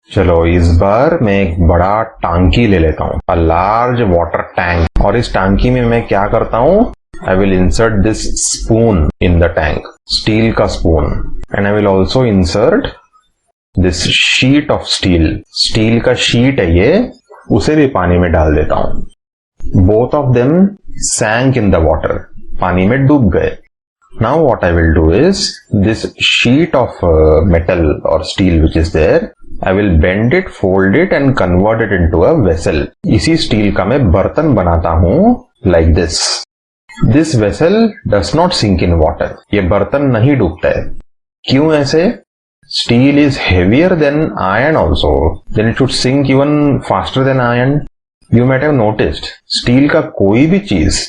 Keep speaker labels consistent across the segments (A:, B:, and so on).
A: चलो इस बार मैं एक बड़ा टांकी ले लेता हूँ, अ लार्ज वाटर टैंक, और इस टांकी में मैं क्या करता हूँ, I will insert this spoon in the tank, steel का spoon, and I will also insert this sheet of steel, steel का शीट है ये, उसे भी पानी में डाल देता हूँ। Both of them sank in the water, पानी में डूब गए। Now what I will do is, this sheet of metal or steel which is there, I will bend it, fold it and convert it into a vessel. इसी steel का मैं बर्तन बनाता हूँ like this. This vessel does not sink in water. ये बर्तन नहीं डूबता है। क्यों ऐसे? Steel is heavier than iron also. Then it should sink even faster than iron. You might have noticed, steel का कोई भी चीज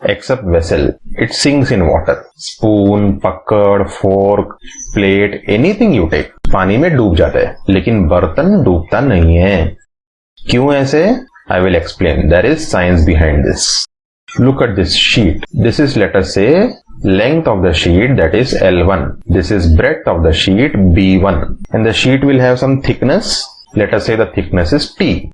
A: except vessel, it sinks in water. Spoon, पकड़, fork, plate, anything you take, पानी में डूब जाता है, लेकिन बर्तन डूबता नहीं है। क्यों ऐसे? I will explain. There is science behind this. Look at this sheet. This is, let us say, length of the sheet, that is L1. This is breadth of the sheet, B1. And the sheet will have some thickness. Let us say the thickness is T.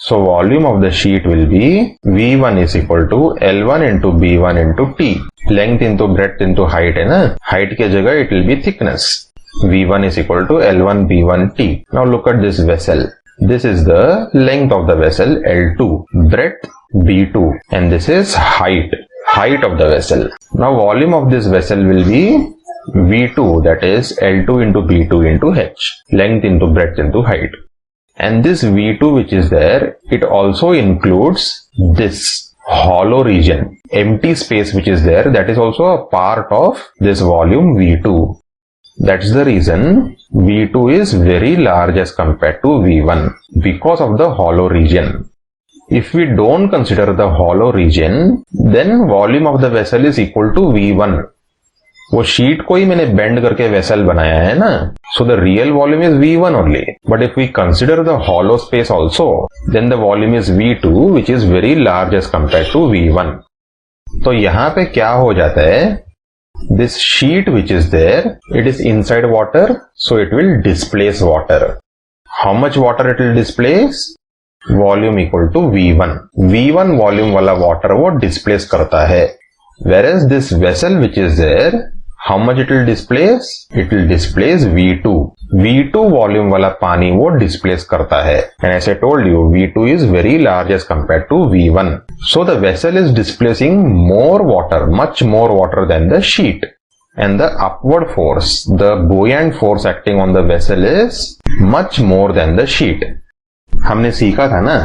A: So volume of the sheet will be V1 is equal to L1 into B1 into T. Length into breadth into height है ना? Height के जगह it will be thickness. V1 is equal to L1 B1 T. Now look at this vessel. This is the length of the vessel L2, breadth B2, and this is height of the vessel. Now volume of this vessel will be V2, that is L2 into B2 into H, length into breadth into height. And this V2 which is there, it also includes this hollow region, empty space which is there, that is also a part of this volume V2. That's the reason V2 is very large as compared to V1, because of the hollow region. If we don't consider the hollow region, then volume of the vessel is equal to V1. वो sheet को ही मैंने bend करके vessel बनाया है ना, so the real volume is V1 only. But if we consider the hollow space also, then the volume is V2, which is very large as compared to V1. तो यहाँ पे क्या हो जाता है, this sheet which is there, it is inside water, so it will displace water. How much water it will displace? Volume equal to V1. V1 volume वाला water वो displace करता है. Whereas this vessel which is there, how much it will displace? It will displace V2. V2 volume वाला पानी वो displace करता है. And as I told you, V2 is very large as compared to V1. So the vessel is displacing more water, much more water than the sheet. And the upward force, the buoyant force acting on the vessel is much more than the sheet. हमने सीखा था ना,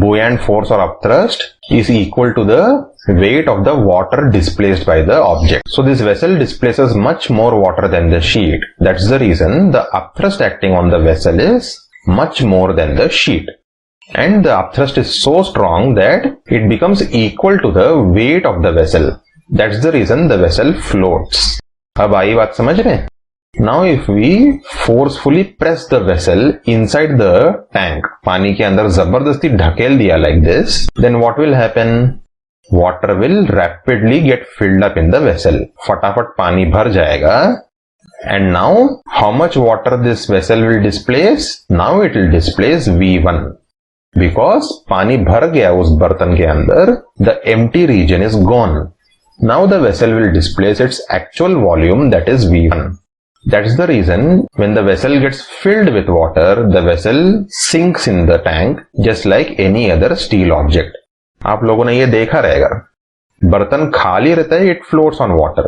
A: buoyant force or upthrust is equal to the weight of the water displaced by the object. So this vessel displaces much more water than the sheet. That's the reason the upthrust acting on the vessel is much more than the sheet. And the upthrust is so strong that it becomes equal to the weight of the vessel. That's the reason the vessel floats. अब आई बात समझ रहे हैं? Now if we forcefully press the vessel inside the tank, पानी के अंदर जबरदस्ती ढकेल दिया like this, then what will happen? Water will rapidly get filled up in the vessel. फटाफट पानी भर जाएगा. And now how much water this vessel will displace? Now it will displace V1. Because पानी भर गया उस बर्तन के अंदर, the empty region is gone. Now the vessel will displace its actual volume, that is V1. That's the reason when the vessel gets filled with water, the vessel sinks in the tank just like any other steel object. आप लोगों ने ये देखा रहेगा, बर्तन खाली रहता है, it floats on water.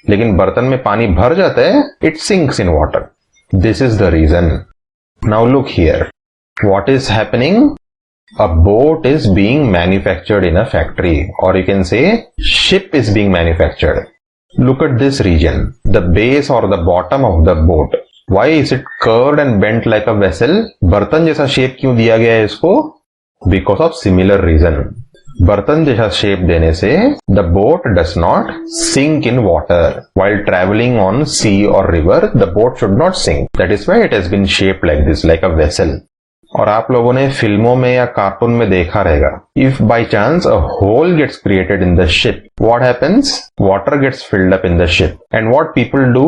A: लेकिन बर्तन में पानी भर जाता है, it sinks in water. This is the reason. Now look here. What is happening? A boat is being manufactured in a factory, or you can say ship is being manufactured. Look at this region, the base or the bottom of the boat. Why is it curved and bent like a vessel? बर्तन जैसा shape क्यों दिया गया है इसको? Because of similar reason. बर्तन जैसा shape देने से the boat does not sink in water. While traveling on sea or river, the boat should not sink. That is why it has been shaped like this, like a vessel. और आप लोगों ने फिल्मों में या cartoon में देखा रहेगा, if by chance a hole gets created in the ship, what happens? Water gets filled up in the ship. And what people do?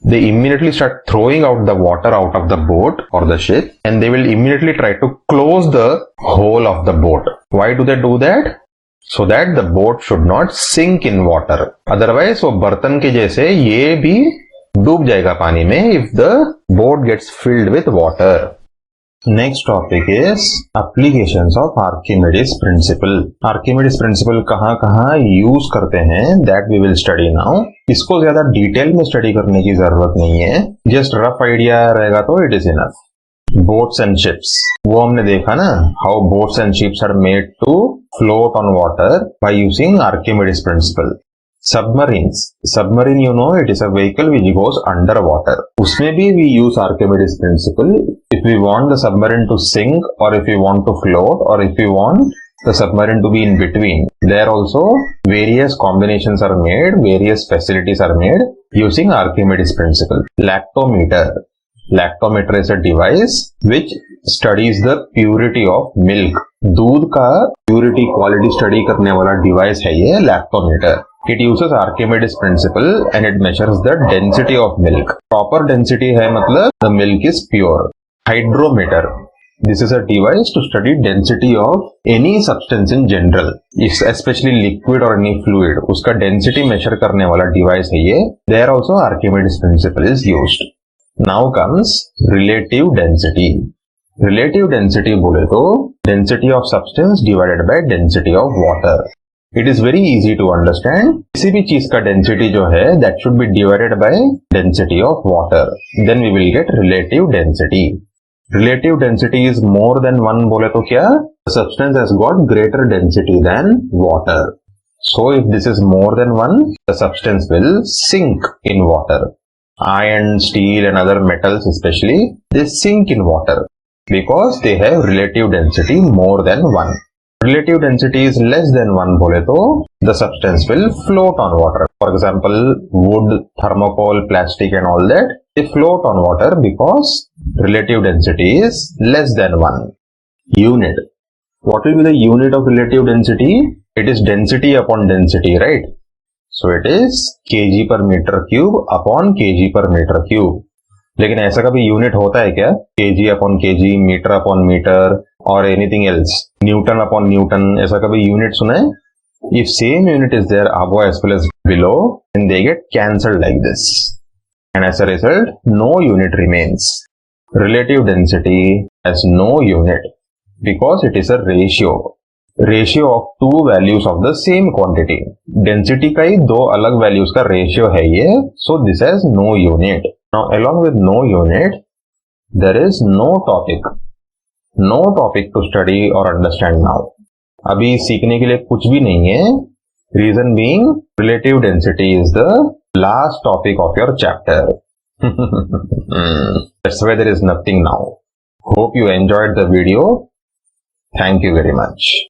A: they immediately start throwing out the water out of the boat or the ship, and they will immediately try to close the hole of the boat. Why do they do that? So that the boat should not sink in water. Otherwise, वो बर्तन के जैसे ये भी डूब जाएगा पानी में if the boat gets filled with water. Next topic is applications of Archimedes principle. Archimedes principle कहाँ यूज करते हैं that we will study now. इसको ज्यादा डिटेल में स्टडी करने की जरूरत नहीं है, जस्ट रफ आइडिया रहेगा तो it is enough. Boats and ships, वो हमने देखा ना, how boats and ships are made to float on water by using Archimedes principle. Submarine, you know, it is a vehicle which goes under water. उसमें भी we use Archimedes principle. If we want the submarine to sink, or if we want to float, or if we want the submarine to be in between, there also various combinations are made, various facilities are made using Archimedes principle. Lactometer is a device which studies the purity of milk. दूध का purity quality study करने वाला device है ये lactometer. It uses Archimedes principle and it measures the density of milk. Proper density है मतलब the milk is pure. Hydrometer. This is a device to study density of any substance in general, especially liquid or any fluid. उसका density measure करने वाला device है ये. There also Archimedes principle is used. Now comes relative density. Relative density बोले तो density of substance divided by density of water. It is very easy to understand. किसी भी चीज का density जो है that should be divided by density of water. Then we will get relative density. Relative density is more than 1 बोले तो क्या? The substance has got greater density than water. So if this is more than 1, the substance will sink in water. Iron, steel and other metals especially, they sink in water because they have relative density more than 1. Relative density is less than 1 बोले तो the substance will float on water. For example, wood, thermocol, plastic and all that, they float on water because relative density is less than 1. Unit. What will be the unit of relative density? It is density upon density, right? So it is kg per meter cube upon kg per meter cube. लेकिन ऐसा कभी unit होता है क्या? kg upon kg, metre upon metre और anything else, newton upon newton, ऐसा कभी unit सुना है? If same unit is there above as well as below, then they get cancelled like this, and as a result, no unit remains. Relative density has no unit because it is a ratio of two values of the same quantity. Density का ही दो अलग values का ratio है ये, so this has no unit. Now along with no unit, there is no topic to study or understand now. अभी सीखने के लिए कुछ भी नहीं है. Reason being, relative density is the last topic of your chapter. That's why there is nothing now. Hope you enjoyed the video. Thank you very much.